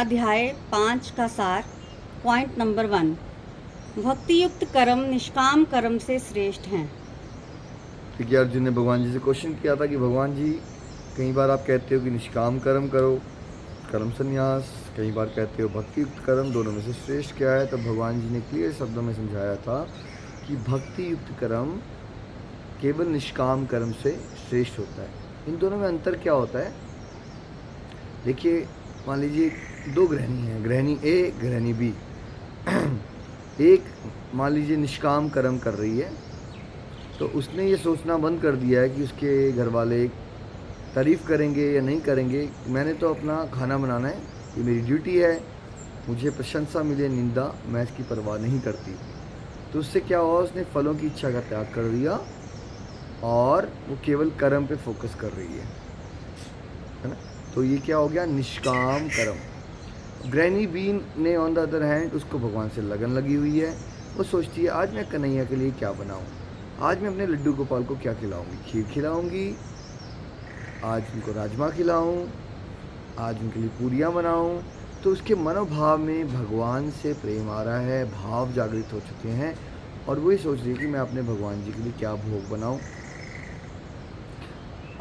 अध्याय 5 का सार। पॉइंट नंबर 1, भक्ति युक्त कर्म निष्काम कर्म से श्रेष्ठ हैं। देखिए, अर्जुन ने भगवान जी से क्वेश्चन किया था कि भगवान जी, कई बार आप कहते हो कि निष्काम कर्म करो, कर्म संन्यास, कई बार कहते हो भक्ति युक्त कर्म, दोनों में से श्रेष्ठ क्या है? तब भगवान जी ने क्लियर शब्दों में समझाया था कि भक्ति युक्त कर्म केवल निष्काम कर्म से श्रेष्ठ होता है। इन दोनों में अंतर क्या होता है? देखिए, मान लीजिए दो गृहिणी हैं, गृहिणी ए, गृहिणी बी। एक मान लीजिए निष्काम कर्म कर रही है, तो उसने ये सोचना बंद कर दिया है कि उसके घर वाले तारीफ़ करेंगे या नहीं करेंगे। मैंने तो अपना खाना बनाना है, ये मेरी ड्यूटी है, मुझे प्रशंसा मिले निंदा, मैं इसकी परवाह नहीं करती। तो उससे क्या हुआ, उसने फलों की इच्छा का त्याग कर दिया और वो केवल कर्म पे फोकस कर रही है ना। तो ये क्या हो गया? निष्काम कर्म। ग्रैनी बीन ने ऑन द अदर हैंड, उसको भगवान से लगन लगी हुई है। वो सोचती है आज मैं कन्हैया के लिए क्या बनाऊं, आज मैं अपने लड्डू गोपाल को क्या खिलाऊंगी, खीर खिलाऊंगी, आज उनको राजमा खिलाऊं, आज उनके लिए पूरियां बनाऊं। तो उसके मनोभाव में भगवान से प्रेम आ रहा है, भाव जागृत हो चुके हैं और वही सोच रही है कि मैं अपने भगवान जी के लिए क्या भोग बनाऊं।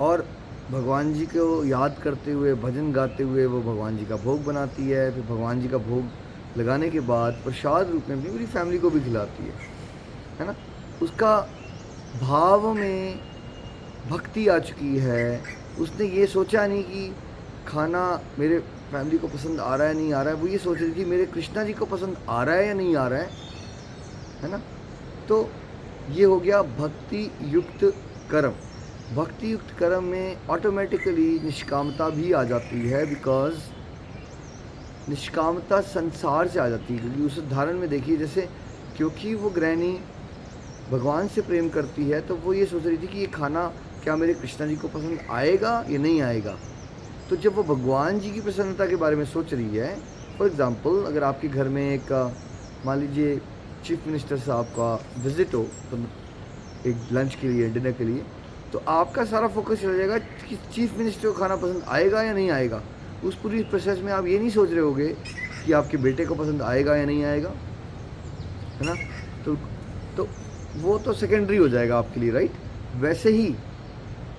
और भगवान जी को याद करते हुए, भजन गाते हुए वो भगवान जी का भोग बनाती है। फिर भगवान जी का भोग लगाने के बाद प्रसाद रूप में भी पूरी फैमिली को भी खिलाती है ना। उसका भाव में भक्ति आ चुकी है। उसने ये सोचा नहीं कि खाना मेरे फैमिली को पसंद आ रहा है नहीं आ रहा है, वो ये सोच रही थी मेरे कृष्णा जी को पसंद आ रहा है या नहीं आ रहा है ना। तो ये हो गया भक्ति युक्त कर्म। भक्ति युक्त कर्म में ऑटोमेटिकली निष्कामता भी आ जाती है, बिकॉज निष्कामता संसार से आ जाती है। क्योंकि उस उदाहरण में देखिए, जैसे क्योंकि वो गृहिणी भगवान से प्रेम करती है, तो वो ये सोच रही थी कि ये खाना क्या मेरे कृष्णा जी को पसंद आएगा या नहीं आएगा। तो जब वो भगवान जी की प्रसन्नता के बारे में सोच रही है, फॉर एग्ज़ाम्पल अगर आपके घर में एक मान लीजिए चीफ मिनिस्टर साहब का विज़िट हो, तो एक लंच के लिए, डिनर के लिए, तो आपका सारा फोकस चला जाएगा कि चीफ मिनिस्टर को खाना पसंद आएगा या नहीं आएगा। उस पूरी प्रोसेस में आप ये नहीं सोच रहे होगे कि आपके बेटे को पसंद आएगा या नहीं आएगा, है ना। तो वो तो सेकेंडरी हो जाएगा आपके लिए, राइट। वैसे ही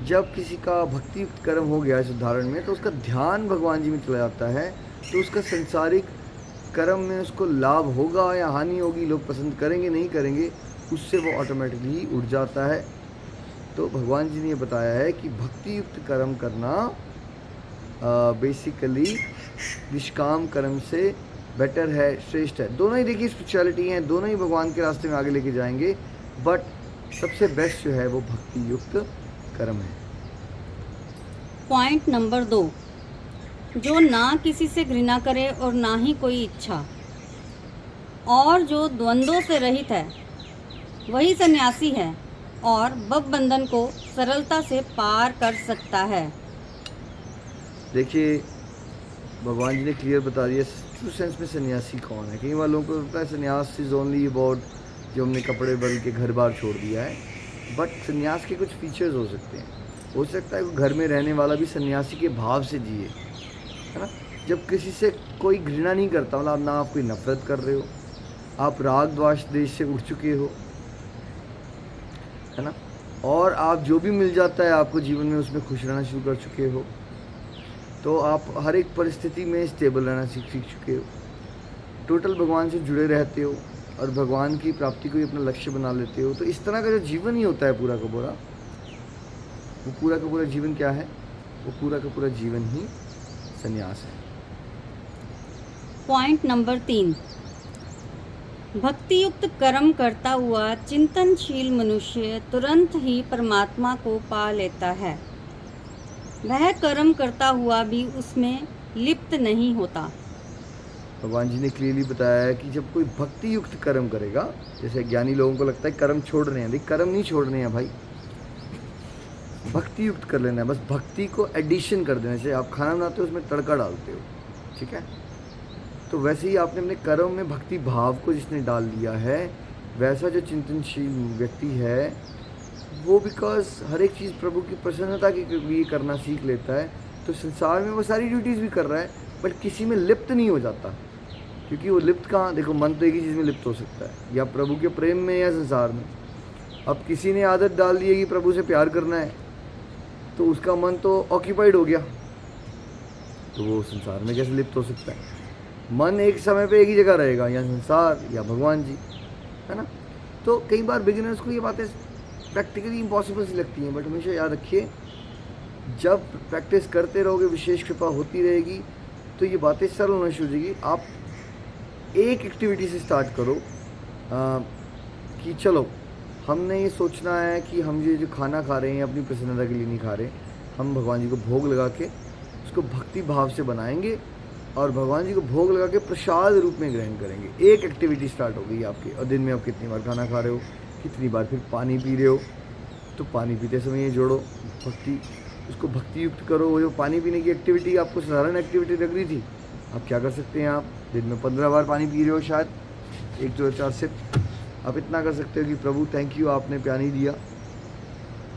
जब किसी का भक्ति युक्त कर्म हो गया इस उदाहरण में, तो उसका ध्यान भगवान जी में चला जाता है, तो उसका संसारिक कर्म में उसको लाभ होगा या हानि होगी, लोग पसंद करेंगे नहीं करेंगे, उससे वो ऑटोमेटिकली उठ जाता है। तो भगवान जी ने ये बताया है कि भक्ति युक्त कर्म करना बेसिकली निष्काम कर्म से बेटर है, श्रेष्ठ है। दोनों ही देखिए स्पिरिचुअलिटी हैं, दोनों ही भगवान के रास्ते में आगे लेके जाएंगे, बट सबसे बेस्ट जो है वो भक्ति युक्त कर्म है। पॉइंट नंबर 2, जो ना किसी से घृणा करे और ना ही कोई इच्छा, और जो द्वंद्वों से रहित है, वही सन्यासी है और भव बंधन को सरलता से पार कर सकता है। देखिए, भगवान जी ने क्लियर बता दिया ट्रू सेंस में सन्यासी कौन है। कई बार लोगों को लगता है सन्यास इज़ ओनली अबाउट जो हमने कपड़े बदल के घर बार छोड़ दिया है, बट सन्यास के कुछ फीचर्स हो सकते हैं। हो सकता है वो घर में रहने वाला भी सन्यासी के भाव से जिए, है ना। जब किसी से कोई घृणा नहीं करता, मतलब ना आप कोई नफरत कर रहे हो, आप राग द्वेष देश से उठ चुके हो, है ना, और आप जो भी मिल जाता है आपको जीवन में उसमें खुश रहना शुरू कर चुके हो, तो आप हर एक परिस्थिति में स्टेबल रहना सीख चुके हो, टोटल भगवान से जुड़े रहते हो और भगवान की प्राप्ति को ही अपना लक्ष्य बना लेते हो। तो इस तरह का जो जीवन ही होता है पूरा का पूरा, वो पूरा का पूरा जीवन क्या है? वो पूरा का पूरा जीवन ही संन्यास है। पॉइंट नंबर 3, भक्ति युक्त कर्म करता हुआ चिंतनशील मनुष्य तुरंत ही परमात्मा को पा लेता है। वह कर्म करता हुआ भी उसमें लिप्त नहीं होता। भगवान जी ने क्लियरली बताया है कि जब कोई भक्ति युक्त कर्म करेगा, जैसे ज्ञानी लोगों को लगता है कर्म छोड़ रहे हैं, लेकिन कर्म नहीं छोड़ने हैं भाई, भक्ति युक्त कर लेना है। बस भक्ति को एडिशन कर देना। जैसे आप खाना बनाते हो उसमें तड़का डालते हो, ठीक है, तो वैसे ही आपने अपने कर्म में भक्ति भाव को जिसने डाल दिया है, वैसा जो चिंतनशील व्यक्ति है वो बिकॉज हर एक चीज़ प्रभु की प्रसन्नता के लिए करना सीख लेता है, तो संसार में वो सारी ड्यूटीज़ भी कर रहा है, बट किसी में लिप्त नहीं हो जाता। क्योंकि वो लिप्त कहाँ, देखो मन तो एक ही चीज़ में लिप्त हो सकता है, या प्रभु के प्रेम में या संसार में। अब किसी ने आदत डाल दी है कि प्रभु से प्यार करना है, तो उसका मन तो ऑक्यूपाइड हो गया, तो वो संसार में कैसे लिप्त हो सकता है। मन एक समय पे एक ही जगह रहेगा, या संसार या भगवान जी, है ना। तो कई बार बिगिनर्स को ये बातें प्रैक्टिकली इम्पॉसिबल सी लगती हैं, बट हमेशा याद रखिए जब प्रैक्टिस करते रहोगे, विशेष कृपा होती रहेगी, तो ये बातें सरल होना शुरू हो जाएगी। आप एक एक्टिविटी से स्टार्ट करो कि चलो हमने ये सोचना है कि हम ये जो खाना खा रहे हैं अपनी प्रसन्नता के लिए नहीं खा रहे, हम भगवान जी को भोग लगा के उसको भक्ति भाव से बनाएंगे और भगवान जी को भोग लगा के प्रसाद रूप में ग्रहण करेंगे। एक एक्टिविटी स्टार्ट हो गई आपकी। और दिन में आप कितनी बार खाना खा रहे हो, कितनी बार फिर पानी पी रहे हो, तो पानी पीते समय ये जोड़ो भक्ति, उसको भक्ति युक्त करो। वो जो पानी पीने की एक्टिविटी आपको साधारण एक्टिविटी लग रही थी, आप क्या कर सकते हैं, आप दिन में 15 बार पानी पी रहे हो, शायद 1 2 4 सिप, आप इतना कर सकते हो कि प्रभु थैंक यू आपने पानी दिया,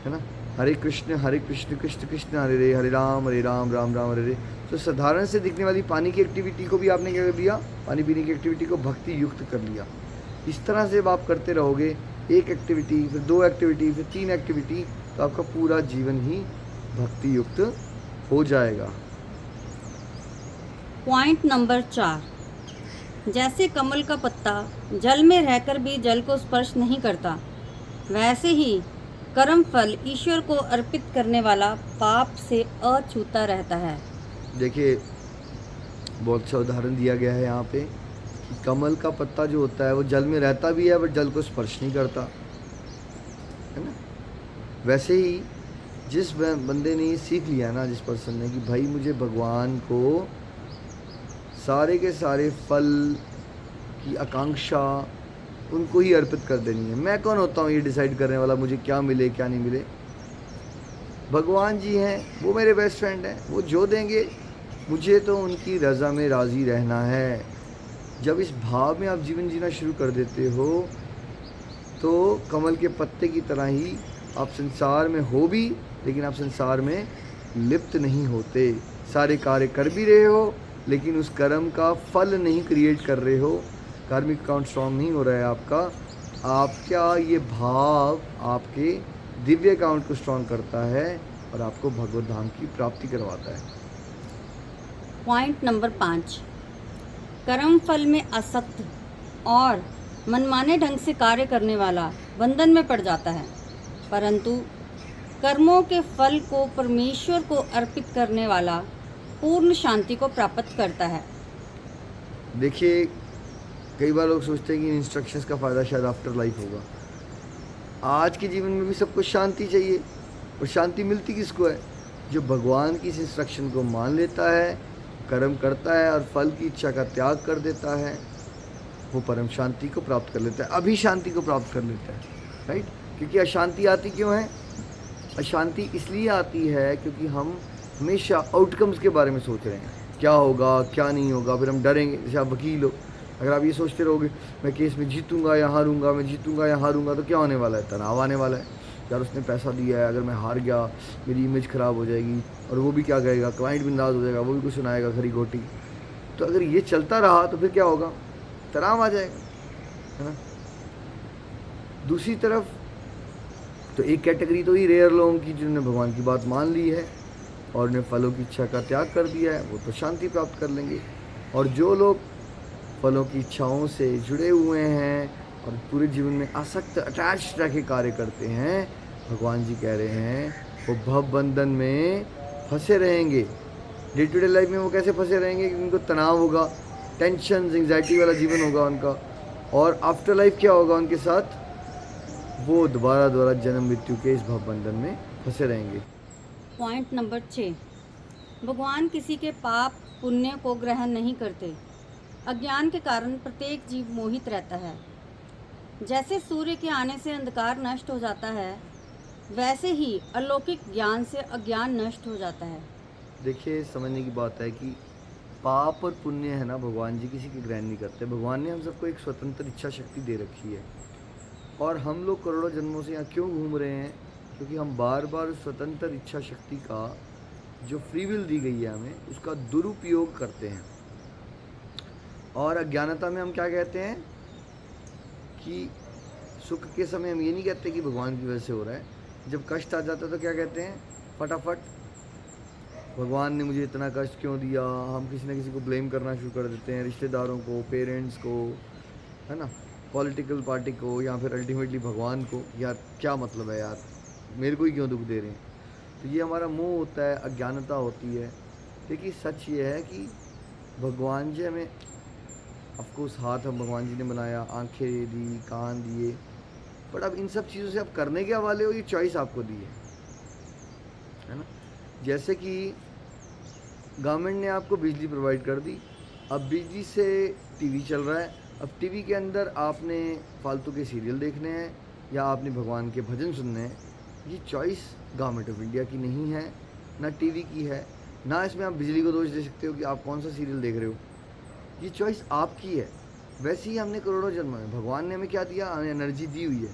है ना। हरे कृष्ण कृष्ण कृष्ण हरे राम राम राम हरे हरे। तो साधारण से दिखने वाली पानी की एक्टिविटी को भी आपने क्या कर लिया, पानी पीने की एक्टिविटी को भक्ति युक्त कर लिया। इस तरह से आप करते रहोगे, एक एक्टिविटी, फिर 2 एक्टिविटी, फिर 3 एक्टिविटी, तो आपका पूरा जीवन ही भक्ति युक्त हो जाएगा। पॉइंट नंबर 4, जैसे कमल का पत्ता जल में रहकर भी जल को स्पर्श नहीं करता, वैसे ही कर्म फल ईश्वर को अर्पित करने वाला पाप से अछूता रहता है। देखिए बहुत अच्छा उदाहरण दिया गया है यहाँ पे कि कमल का पत्ता जो होता है वो जल में रहता भी है बट जल को स्पर्श नहीं करता, है ना। वैसे ही जिस बंदे ने ये सीख लिया ना, जिस पर्सन ने, कि भाई मुझे भगवान को सारे के सारे फल की आकांक्षा उनको ही अर्पित कर देनी है। मैं कौन होता हूँ ये डिसाइड करने वाला मुझे क्या मिले क्या नहीं मिले। भगवान जी हैं, वो मेरे बेस्ट फ्रेंड हैं, वो जो देंगे मुझे तो उनकी रज़ा में राज़ी रहना है। जब इस भाव में आप जीवन जीना शुरू कर देते हो तो कमल के पत्ते की तरह ही आप संसार में हो भी, लेकिन आप संसार में लिप्त नहीं होते। सारे कार्य कर भी रहे हो लेकिन उस कर्म का फल नहीं क्रिएट कर रहे हो, कार्मिक अकाउंट स्ट्रॉन्ग नहीं हो रहा है आपका। आपका ये भाव आपके दिव्य अकाउंट को स्ट्रॉन्ग करता है और आपको भगवत धाम की प्राप्ति करवाता है। पॉइंट नंबर 5, कर्म फल में आसक्त और मनमाने ढंग से कार्य करने वाला बंधन में पड़ जाता है, परंतु कर्मों के फल को परमेश्वर को अर्पित करने वाला पूर्ण शांति को प्राप्त करता है। देखिए कई बार लोग सोचते हैं कि इंस्ट्रक्शंस का फ़ायदा शायद आफ्टर लाइफ होगा। आज के जीवन में भी सबको शांति चाहिए, और शांति मिलती किसको है, जो भगवान की इस इंस्ट्रक्शन को मान लेता है, कर्म करता है और फल की इच्छा का त्याग कर देता है, वो परम शांति को प्राप्त कर लेता है, अभी शांति को प्राप्त कर लेता है, राइट। क्योंकि अशांति आती क्यों है, अशांति इसलिए आती है क्योंकि हम हमेशा आउटकम्स के बारे में सोच रहे हैं, क्या होगा क्या नहीं होगा, फिर हम डरेंगे। जैसे आप वकील हो, अगर आप ये सोचते रहोगे मैं केस में जीतूंगा या हारूंगा, मैं जीतूंगा या हारूंगा, तो क्या होने वाला है, तनाव आने वाला है। यार उसने पैसा दिया है, अगर मैं हार गया मेरी इमेज ख़राब हो जाएगी, और वो भी क्या कहेगा, क्लाइंट भी नाराज़ हो जाएगा, वो भी कुछ सुनाएगा खरी खोटी। तो अगर ये चलता रहा तो फिर क्या होगा, तनाव आ जाएगा, है ना। दूसरी तरफ तो एक कैटेगरी तो ही रेयर लोगों की जिन्होंने भगवान की बात मान ली है और उन्हें फलों की इच्छा का त्याग कर दिया है, वो तो शांति प्राप्त कर लेंगे। और जो लोग फलों की इच्छाओं से जुड़े हुए हैं और पूरे जीवन में आसक्त अटैच रह के कार्य करते हैं, भगवान जी कह रहे हैं वो भव बंधन में फंसे रहेंगे। डे टू डे लाइफ में वो कैसे फंसे रहेंगे, क्योंकि उनको तनाव होगा, टेंशन एंग्जाइटी वाला जीवन होगा उनका, और आफ्टर लाइफ क्या होगा उनके साथ, वो दोबारा जन्म मृत्यु के इस भव बंधन में फंसे रहेंगे। पॉइंट नंबर 6, भगवान किसी के पाप पुण्य को ग्रहण नहीं करते। अज्ञान के कारण प्रत्येक जीव मोहित रहता है। जैसे सूर्य के आने से अंधकार नष्ट हो जाता है, वैसे ही अलौकिक ज्ञान से अज्ञान नष्ट हो जाता है। देखिए समझने की बात है कि पाप और पुण्य है ना, भगवान जी किसी की ग्रहण नहीं करते। भगवान ने हम सबको एक स्वतंत्र इच्छा शक्ति दे रखी है, और हम लोग करोड़ों जन्मों से यहाँ क्यों घूम रहे हैं, क्योंकि हम बार बार स्वतंत्र इच्छा शक्ति का जो फ्री विल दी गई है हमें, उसका दुरुपयोग करते हैं। और अज्ञानता में हम क्या कहते हैं कि सुख के समय हम ये नहीं कहते कि भगवान की वजह से हो रहा है, जब कष्ट आ जाता है तो क्या कहते हैं, फटाफट भगवान ने मुझे इतना कष्ट क्यों दिया। हम किसी न किसी को ब्लेम करना शुरू कर देते हैं, रिश्तेदारों को, पेरेंट्स को, है ना, पॉलिटिकल पार्टी को, या फिर अल्टीमेटली भगवान को। यार क्या मतलब है यार, मेरे को ही क्यों दुख दे रहे हैं। तो ये हमारा मोह होता है, अज्ञानता होती है। देखिए सच ये है कि भगवान जी हमें, ऑफकोर्स हाथ हम भगवान जी ने बनाया, आंखें दी, कान दिए, बट अब इन सब चीज़ों से आप करने के हवाले हो, ये चॉइस आपको दी है ना। जैसे कि गवर्नमेंट ने आपको बिजली प्रोवाइड कर दी, अब बिजली से टीवी चल रहा है, अब टीवी के अंदर आपने फालतू के सीरियल देखने हैं या आपने भगवान के भजन सुनने हैं। ये चॉइस गवर्नमेंट ऑफ इंडिया की नहीं है, ना टीवी की है, ना इसमें आप बिजली को दोष दे सकते हो कि आप कौन सा सीरियल देख रहे हो। ये चॉइस आपकी है। वैसे ही हमने करोड़ों जन्म में, भगवान ने हमें क्या दिया, हमें एनर्जी दी हुई है,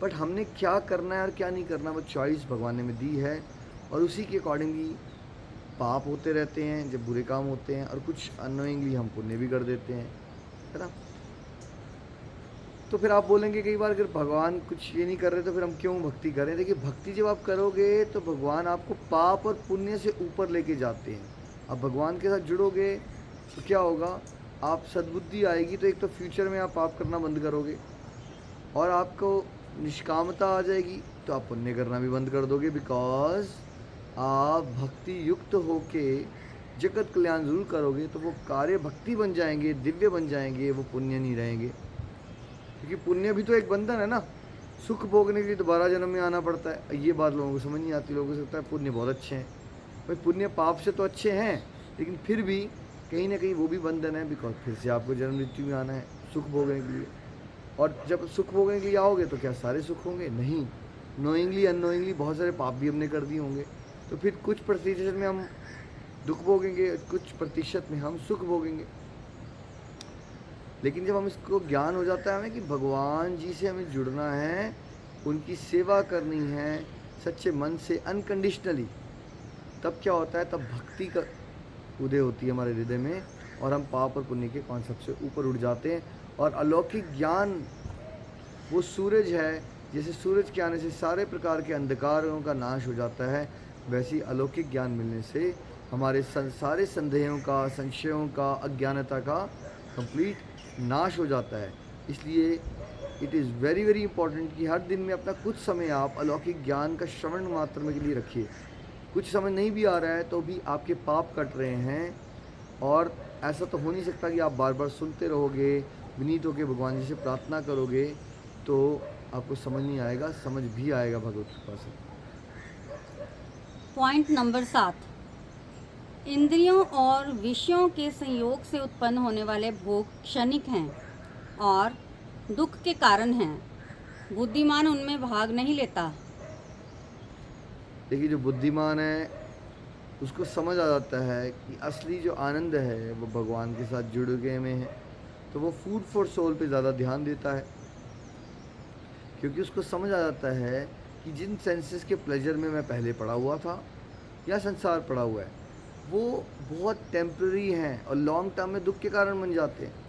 बट हमने क्या करना है और क्या नहीं करना, वो चॉइस भगवान ने हमें दी है। और उसी के अकॉर्डिंगली पाप होते रहते हैं जब बुरे काम होते हैं, और कुछ अनोइंगली हम पुण्य भी कर देते हैं, है ना। तो फिर आप बोलेंगे कई बार, अगर भगवान कुछ ये नहीं कर रहे तो फिर हम क्यों भक्ति करें। देखिए भक्ति जब आप करोगे तो भगवान आपको पाप और पुण्य से ऊपर लेके जाते हैं। अब भगवान के साथ जुड़ोगे तो क्या होगा, आप सद्बुद्धि आएगी तो एक तो फ्यूचर में आप पाप करना बंद करोगे, और आपको निष्कामता आ जाएगी तो आप पुण्य करना भी बंद कर दोगे। बिकॉज आप भक्ति युक्त होके जगत कल्याण जरूर करोगे, तो वो कार्य भक्ति बन जाएंगे, दिव्य बन जाएंगे, वो पुण्य नहीं रहेंगे। क्योंकि पुण्य भी तो एक बंधन है ना, सुख भोगने के लिए दोबारा जन्म में आना पड़ता है। ये बात लोगों को समझ नहीं आती, लोगों को लगता है पुण्य बहुत अच्छे हैं। भाई पुण्य पाप से तो अच्छे हैं, लेकिन फिर भी कहीं ना कहीं वो भी बंधन है, बिकॉज फिर से आपको जन्म मृत्यु में आना है सुख भोगने के लिए। और जब सुख भोगने के लिए आओगे तो क्या सारे सुख होंगे, नहीं, नोइंगली अननोइंगली बहुत सारे पाप भी हमने कर दिए होंगे। तो फिर कुछ प्रतिशत में हम दुख भोगेंगे, कुछ प्रतिशत में हम सुख भोगेंगे। लेकिन जब हम इसको ज्ञान हो जाता है हमें कि भगवान जी से हमें जुड़ना है, उनकी सेवा करनी है सच्चे मन से, अनकंडीशनली, तब क्या होता है, तब भक्ति का उदय होती है हमारे हृदय में, और हम पाप और पुण्य के कॉन्सेप्ट से ऊपर उठ जाते हैं। और अलौकिक ज्ञान वो सूरज है, जैसे सूरज के आने से सारे प्रकार के अंधकारों का नाश हो जाता है, वैसे ही अलौकिक ज्ञान मिलने से हमारे सारे संदेहों का, संशयों का, अज्ञानता का कंप्लीट नाश हो जाता है। इसलिए it is very very important कि हर दिन में अपना कुछ समय आप अलौकिक ज्ञान का श्रवण मात्र में के लिए रखिए। कुछ समय नहीं भी आ रहा है तो भी आपके पाप कट रहे हैं, और ऐसा तो हो नहीं सकता कि आप बार बार सुनते रहोगे, विनीत होकर भगवान जी से प्रार्थना करोगे तो आपको समझ नहीं आएगा, समझ भी आएगा भगवत कृपा से। पॉइंट नंबर 7, इंद्रियों और विषयों के संयोग से उत्पन्न होने वाले भोग क्षणिक हैं और दुख के कारण हैं। बुद्धिमान उनमें भाग नहीं लेता। देखिए जो बुद्धिमान है उसको समझ आ जाता है कि असली जो आनंद है वो भगवान के साथ जुड़ गए में है, तो वो फूड फॉर सोल पे ज़्यादा ध्यान देता है। क्योंकि उसको समझ आ जाता है कि जिन सेंसेस के प्लेजर में मैं पहले पड़ा हुआ था या संसार पड़ा हुआ है, वो बहुत टेम्प्रेरी हैं और लॉन्ग टर्म में दुख के कारण बन जाते हैं।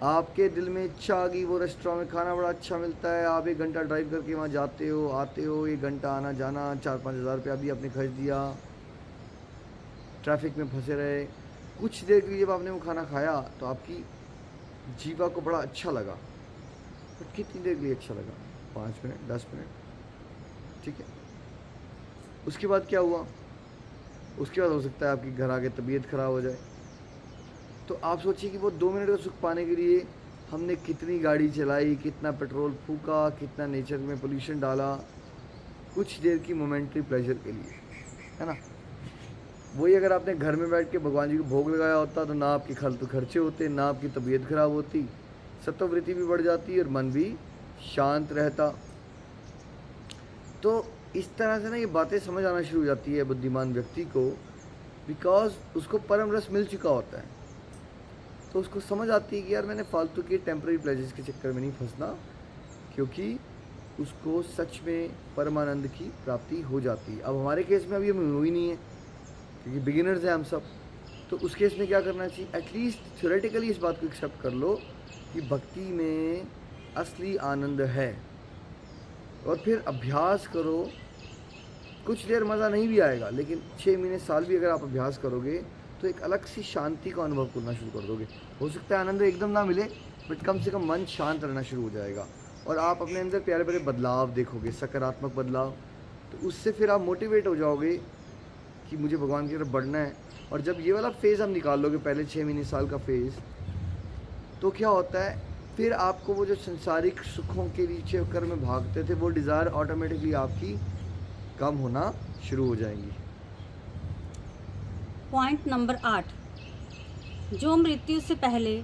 आपके दिल में इच्छा आ गई, वो रेस्टोरेंट में खाना बड़ा अच्छा मिलता है, आप 1 घंटा ड्राइव करके वहाँ जाते हो, आते हो, 1 घंटा आना जाना, 4-5 हज़ार रुपया भी आपने खर्च दिया, ट्रैफिक में फंसे रहे। कुछ देर के लिए जब आपने वो खाना खाया तो आपकी जीवा को बड़ा अच्छा लगा, बट कितनी देर के लिए अच्छा लगा, 5 मिनट, 10 मिनट, ठीक है। उसके बाद क्या हुआ, उसके बाद हो सकता है आपकी घर आके तबीयत ख़राब हो जाए। तो आप सोचिए कि वो 2 मिनट का सुख पाने के लिए हमने कितनी गाड़ी चलाई, कितना पेट्रोल फूका, कितना नेचर में पोल्यूशन डाला, कुछ देर की मोमेंट्री प्लेजर के लिए, है ना। वही अगर आपने घर में बैठ के भगवान जी को भोग लगाया होता तो ना आपके खर्चे होते, ना आपकी तबीयत खराब होती, सत्ववृत्ति भी बढ़ जाती और मन भी शांत रहता। तो इस तरह से ना ये बातें समझ आना शुरू हो जाती है बुद्धिमान व्यक्ति को, बिकॉज उसको परम रस मिल चुका होता है। तो उसको समझ आती है कि यार मैंने फालतू के टेम्पररी प्लेजर्स के चक्कर में नहीं फंसना, क्योंकि उसको सच में परमानंद की प्राप्ति हो जाती है। अब हमारे केस में अभी हमें हुई नहीं है क्योंकि बिगिनर्स हैं हम सब, तो उस केस में क्या करना चाहिए, एटलीस्ट थ्योरेटिकली इस बात को एक्सेप्ट कर लो कि भक्ति में असली आनंद है, और फिर अभ्यास करो। कुछ देर मज़ा नहीं भी आएगा, लेकिन 6 महीने साल भी अगर आप अभ्यास करोगे तो एक अलग सी शांति का अनुभव करना शुरू कर दोगे। हो सकता है आनंद एकदम ना मिले, बट कम से कम मन शांत रहना शुरू हो जाएगा और आप अपने अंदर प्यारे प्यारे बदलाव देखोगे, सकारात्मक बदलाव। तो उससे फिर आप मोटिवेट हो जाओगे कि मुझे भगवान की तरफ बढ़ना है। और जब ये वाला फेज़ हम निकाल लोगे, पहले 6 महीने साल का फेज़, तो क्या होता है, फिर आपको वो जो संसारिक सुखों के नीचे चक्कर में भागते थे, वो डिज़ायर ऑटोमेटिकली आपकी कम होना शुरू हो जाएंगी। पॉइंट नंबर 8, जो मृत्यु से पहले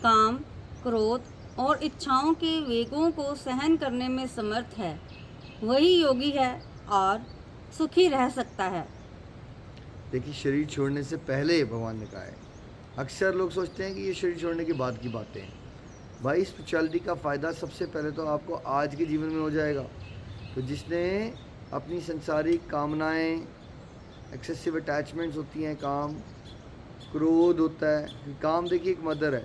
काम, क्रोध और इच्छाओं के वेगों को सहन करने में समर्थ है, वही योगी है और सुखी रह सकता है। देखिए, शरीर छोड़ने से पहले भगवान ने कहा है। अक्सर लोग सोचते हैं कि ये शरीर छोड़ने के बाद की बातें हैं। भाई, स्पिरिचुअलिटी का फ़ायदा सबसे पहले तो आपको आज के जीवन में हो जाएगा। तो जिसने अपनी संसारिक कामनाएं, एक्सेसिव अटैचमेंट्स होती हैं, काम, क्रोध होता है। काम देखिए एक मदर है,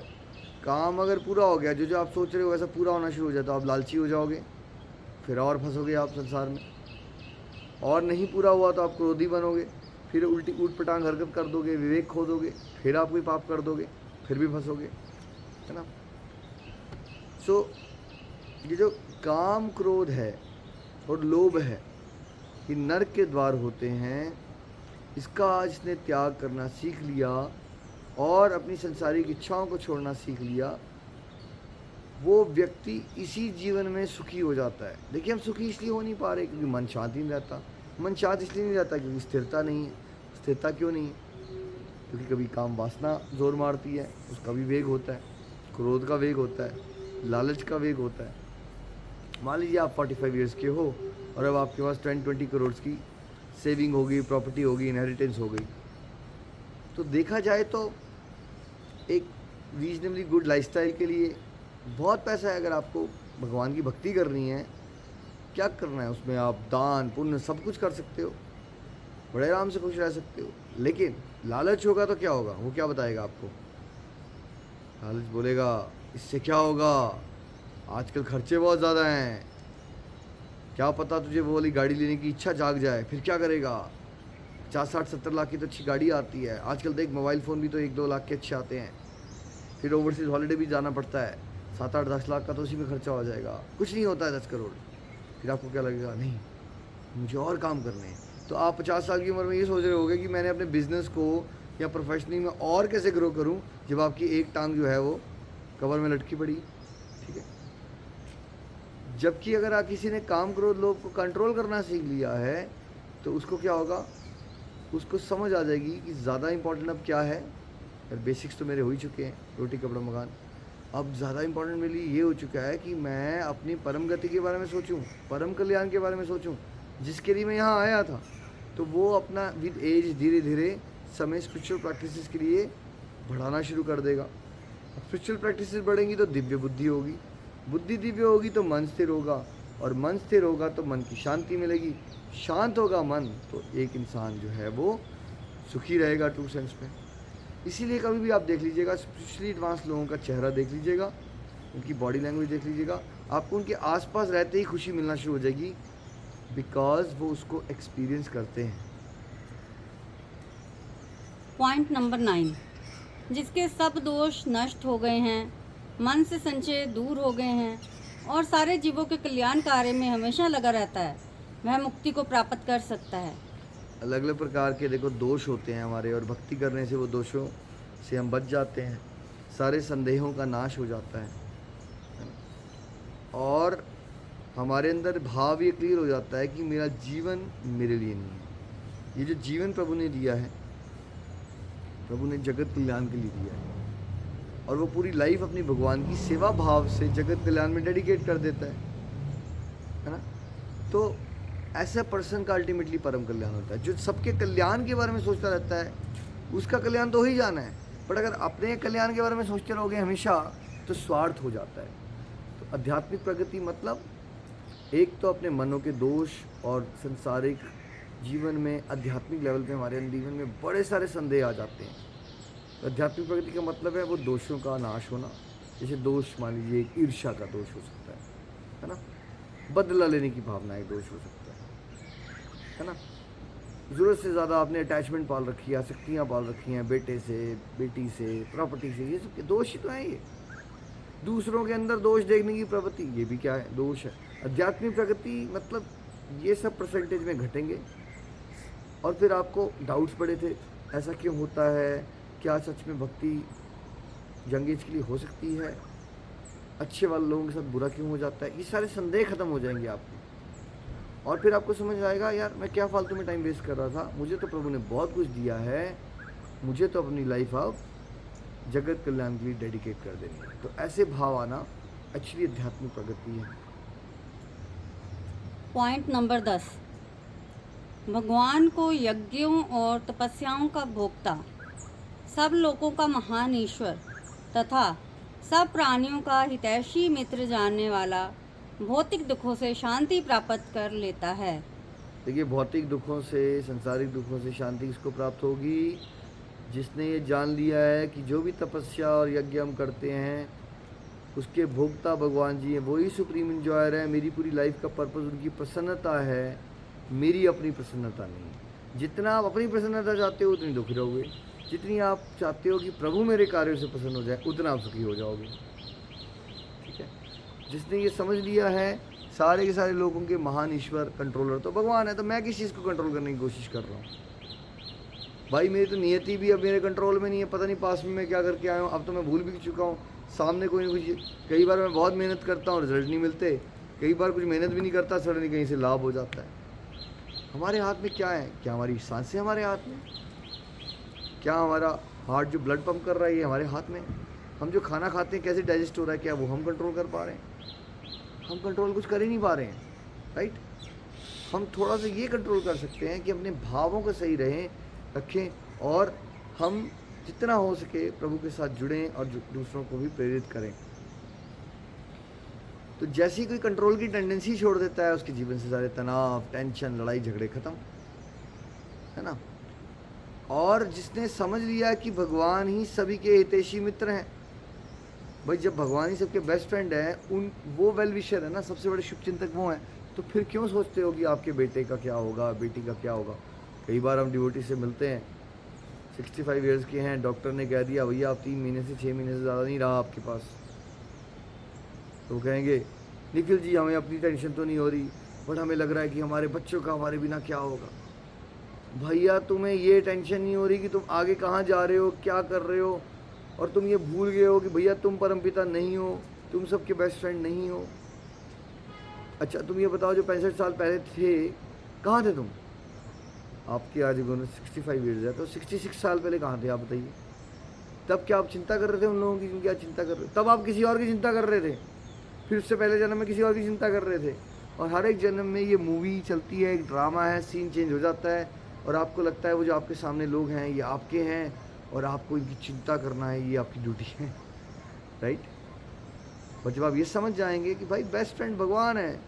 काम अगर पूरा हो गया, जो जो आप सोच रहे हो वैसा पूरा होना शुरू हो जाता है, आप लालची हो जाओगे, फिर और फंसोगे आप संसार में। और नहीं पूरा हुआ तो आप क्रोधी बनोगे, फिर उल्टी ऊट पटांग हरकत कर दोगे, विवेक खो दोगे, फिर आप कोई पाप कर दोगे, फिर भी फंसोगे, है ना। सो ये जो काम, क्रोध है और लोभ है, ये नरक के द्वार होते हैं। इसका आज इसने त्याग करना सीख लिया और अपनी संसारिक इच्छाओं को छोड़ना सीख लिया, वो व्यक्ति इसी जीवन में सुखी हो जाता है। देखिए, हम सुखी इसलिए हो नहीं पा रहे क्योंकि मन शांत ही नहीं रहता। मन शांत इसलिए नहीं रहता क्योंकि स्थिरता नहीं है। स्थिरता क्यों नहीं है? क्योंकि कभी काम वासना जोर मारती है, उसका भी वेग होता है, क्रोध का वेग होता है, लालच का वेग होता है। मान लीजिए आप 45 ईयर्स के हो और अब आपके पास 10-20 करोड़ की सेविंग होगी, प्रॉपर्टी होगी, इनहेरिटेंस हो गई, तो देखा जाए तो एक रीजनेबली गुड लाइफस्टाइल के लिए बहुत पैसा है। अगर आपको भगवान की भक्ति करनी है, क्या करना है उसमें, आप दान पुण्य सब कुछ कर सकते हो, बड़े आराम से खुश रह सकते हो। लेकिन लालच होगा तो क्या होगा, वो क्या बताएगा आपको? लालच बोलेगा इससे क्या होगा, आजकल खर्चे बहुत ज़्यादा हैं, क्या पता तुझे वो वाली गाड़ी लेने की इच्छा जाग जाए, फिर क्या करेगा? 50-60-70 लाख की तो अच्छी गाड़ी आती है आजकल, देख मोबाइल फ़ोन भी तो 1-2 लाख के अच्छे आते हैं। फिर ओवरसीज़ हॉलीडे भी जाना पड़ता है, 7-8-10 लाख का तो उसी में खर्चा हो जाएगा, कुछ नहीं होता है 10 करोड़। फिर आपको क्या लगेगा, नहीं मुझे और काम करने हैं। तो आप 50 साल की उम्र में ये सोच रहे होगे कि मैंने अपने बिज़नेस को या प्रोफेशनली में और कैसे ग्रो करूं, जब आपकी एक टांग जो है वो कवर में लटकी पड़ी, ठीक है। जबकि अगर आप किसी ने काम, क्रोध, लोभ को कंट्रोल करना सीख लिया है, तो उसको क्या होगा, उसको समझ आ जाएगी कि ज़्यादा इंपॉर्टेंट अब क्या है। और बेसिक्स तो मेरे हो ही चुके हैं, रोटी कपड़ा मकान। अब ज़्यादा इंपॉर्टेंट मेरे लिए ये हो चुका है कि मैं अपनी परम गति के बारे में सोचूं, परम कल्याण के बारे में सोचूं, जिसके लिए मैं यहाँ आया था। तो वो अपना विद एज धीरे धीरे समय स्पिरिचुअल प्रैक्टिसेस के लिए बढ़ाना शुरू कर देगा। अब स्पिरिचुअल प्रैक्टिसेस बढ़ेंगी तो दिव्य बुद्धि होगी, बुद्धि दिव्य होगी तो मन स्थिर होगा, और मन स्थिर होगा तो मन की शांति मिलेगी, शांत होगा मन तो एक इंसान जो है वो सुखी रहेगा ट्रू सेंस में। इसीलिए कभी भी आप देख लीजिएगा, स्पिरिचुअली एडवांस लोगों का चेहरा देख लीजिएगा, उनकी बॉडी लैंग्वेज देख लीजिएगा, आपको उनके आसपास रहते ही खुशी मिलना शुरू हो जाएगी, बिकॉज वो उसको एक्सपीरियंस करते हैं। पॉइंट नंबर 9, जिसके सब दोष नष्ट हो गए हैं, मन से संशय दूर हो गए हैं और सारे जीवों के कल्याण कार्य में हमेशा लगा रहता है, वह मुक्ति को प्राप्त कर सकता है। अलग अलग प्रकार के देखो दोष होते हैं हमारे, और भक्ति करने से वो दोषों से हम बच जाते हैं, सारे संदेहों का नाश हो जाता है, और हमारे अंदर भाव ये क्लियर हो जाता है कि मेरा जीवन मेरे लिए नहीं है। ये जो जीवन प्रभु ने दिया है, प्रभु ने जगत कल्याण के लिए दिया है, और वो पूरी लाइफ अपनी भगवान की सेवा भाव से जगत कल्याण में डेडिकेट कर देता है ना। तो ऐसा पर्सन का अल्टीमेटली परम कल्याण होता है। जो सबके कल्याण के बारे में सोचता रहता है, उसका कल्याण तो हो ही जाना है, बट अगर अपने कल्याण के बारे में सोचते रहोगे हमेशा, तो स्वार्थ हो जाता है। तो आध्यात्मिक प्रगति मतलब एक तो अपने मनों के दोष और संसारिक जीवन में, आध्यात्मिक लेवल पे हमारे जीवन में बड़े सारे संदेह आ जाते हैं। तो आध्यात्मिक प्रगति का मतलब है वो दोषों का नाश होना। जैसे दोष मान लीजिए एक ईर्ष्या का दोष हो सकता है ना, बदला लेने की भावना एक दोष हो सकता है ना, ज़रूरत से ज़्यादा आपने अटैचमेंट पाल रखी है, आसक्तियाँ पाल रखी हैं बेटे से, बेटी से, प्रॉपर्टी से, ये सब के दोष ही तो हैं। ये दूसरों के अंदर दोष देखने की प्रवृत्ति, ये भी क्या है, दोष है। आध्यात्मिक प्रगति मतलब ये सब परसेंटेज में घटेंगे और फिर आपको डाउट्स पड़े थे, ऐसा क्यों होता है, क्या सच में भक्ति यंग एज के लिए हो सकती है, अच्छे वाले लोगों के साथ बुरा क्यों हो जाता है, ये सारे संदेह खत्म हो जाएंगे आपके। और फिर आपको समझ आएगा यार मैं क्या फालतू में टाइम वेस्ट कर रहा था, मुझे तो प्रभु ने बहुत कुछ दिया है, मुझे तो अपनी लाइफ अब जगत कल्याण के लिए डेडिकेट कर देनी है। तो ऐसे भाव आना एक्चुअली आध्यात्मिक प्रगति है। पॉइंट नंबर 10, भगवान को यज्ञों और तपस्याओं का भोक्ता, सब लोगों का महान ईश्वर तथा सब प्राणियों का हितैषी मित्र जानने वाला भौतिक दुखों से शांति प्राप्त कर लेता है। देखिए भौतिक दुखों से, सांसारिक दुखों से शांति किसको प्राप्त होगी, जिसने ये जान लिया है कि जो भी तपस्या और यज्ञ हम करते हैं उसके भोक्ता भगवान जी हैं, वही सुप्रीम इंजॉयर है। मेरी पूरी लाइफ का पर्पस उनकी प्रसन्नता है, मेरी अपनी प्रसन्नता नहीं। जितना आप अपनी प्रसन्नता चाहते हो उतनी दुखी रहोगे, जितनी आप चाहते हो कि प्रभु मेरे कार्यों से प्रसन्न हो जाए उतना आप सुखी हो जाओगे। ठीक है, जिसने ये समझ लिया है सारे के सारे लोगों के महान ईश्वर कंट्रोलर तो भगवान है, तो मैं किस चीज़ को कंट्रोल करने की कोशिश कर रहा हूँ भाई। मेरी तो नियति भी अब मेरे कंट्रोल में नहीं है, पता नहीं पास में मैं क्या करके आया हूँ, अब तो मैं भूल भी चुका हूँ। सामने कोई ना कुछ, कई बार मैं बहुत मेहनत करता हूँ रिजल्ट नहीं मिलते, कई बार कुछ मेहनत भी नहीं करता सडनली कहीं से लाभ हो जाता है। हमारे हाथ में क्या है, क्या हमारी सांसें हमारे हाथ में, क्या हमारा हार्ट जो ब्लड पंप कर रहा है ये हमारे हाथ में, हम जो खाना खाते हैं कैसे डाइजेस्ट हो रहा है क्या वो हम कंट्रोल कर पा रहे हैं? हम कंट्रोल कुछ कर ही नहीं पा रहे हैं, राइट। हम थोड़ा सा ये कंट्रोल कर सकते हैं कि अपने भावों को सही रखें और हम जितना हो सके प्रभु के साथ जुड़ें और दूसरों को भी प्रेरित करें। तो जैसी कोई कंट्रोल की टेंडेंसी छोड़ देता है उसके जीवन से सारे तनाव, टेंशन, लड़ाई झगड़े खत्म, है ना। और जिसने समझ लिया कि भगवान ही सभी के हितैषी मित्र हैं, भाई जब भगवान ही सबके बेस्ट फ्रेंड हैं, वो वेल विशर है ना, सबसे बड़े शुभचिंतक वो हैं, तो फिर क्यों सोचते हो कि आपके बेटे का क्या होगा, बेटी का क्या होगा। कई बार हम डिवोटी से मिलते हैं, 65 ईयर्स के हैं, डॉक्टर ने कह दिया भैया आप 3 महीने से 6 महीने से ज़्यादा नहीं रहा आपके पास, तो वो कहेंगे निखिल जी हमें अपनी टेंशन तो नहीं हो रही, बट हमें लग रहा है कि हमारे बच्चों का हमारे बिना क्या होगा। भैया तुम्हें ये टेंशन नहीं हो रही कि तुम आगे कहाँ जा रहे हो, क्या कर रहे हो, और तुम ये भूल गए हो कि भैया तुम परमपिता नहीं हो, तुम सबके बेस्ट फ्रेंड नहीं हो। अच्छा तुम ये बताओ जो 65 साल पहले थे कहाँ थे तुम? आपके आज 65 ईयर्स है, तो 66 साल पहले कहाँ थे आप बताइए? तब क्या आप चिंता कर रहे थे उन लोगों की, क्या चिंता कर रहे थे? तब आप किसी और की चिंता कर रहे थे, फिर उससे पहले जन्म में किसी और की चिंता कर रहे थे। और हर एक जन्म में ये मूवी चलती है, एक ड्रामा है, सीन चेंज हो जाता है और आपको लगता है वो जो आपके सामने लोग हैं ये आपके हैं और आपको इनकी चिंता करना है, ये आपकी ड्यूटी है, राइट। और जब आप ये समझ जाएंगे कि भाई बेस्ट फ्रेंड भगवान है,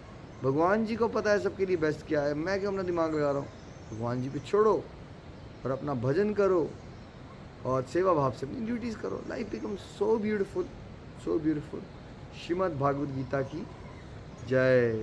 भगवान जी को पता है सबके लिए बेस्ट क्या है, मैं क्यों अपना दिमाग लगा रहा हूँ, भगवान जी पे छोड़ो और अपना भजन करो और सेवा भाव से अपनी ड्यूटीज़ करो। Life become so beautiful, so beautiful. Shrimad Bhagavad Gita की जय।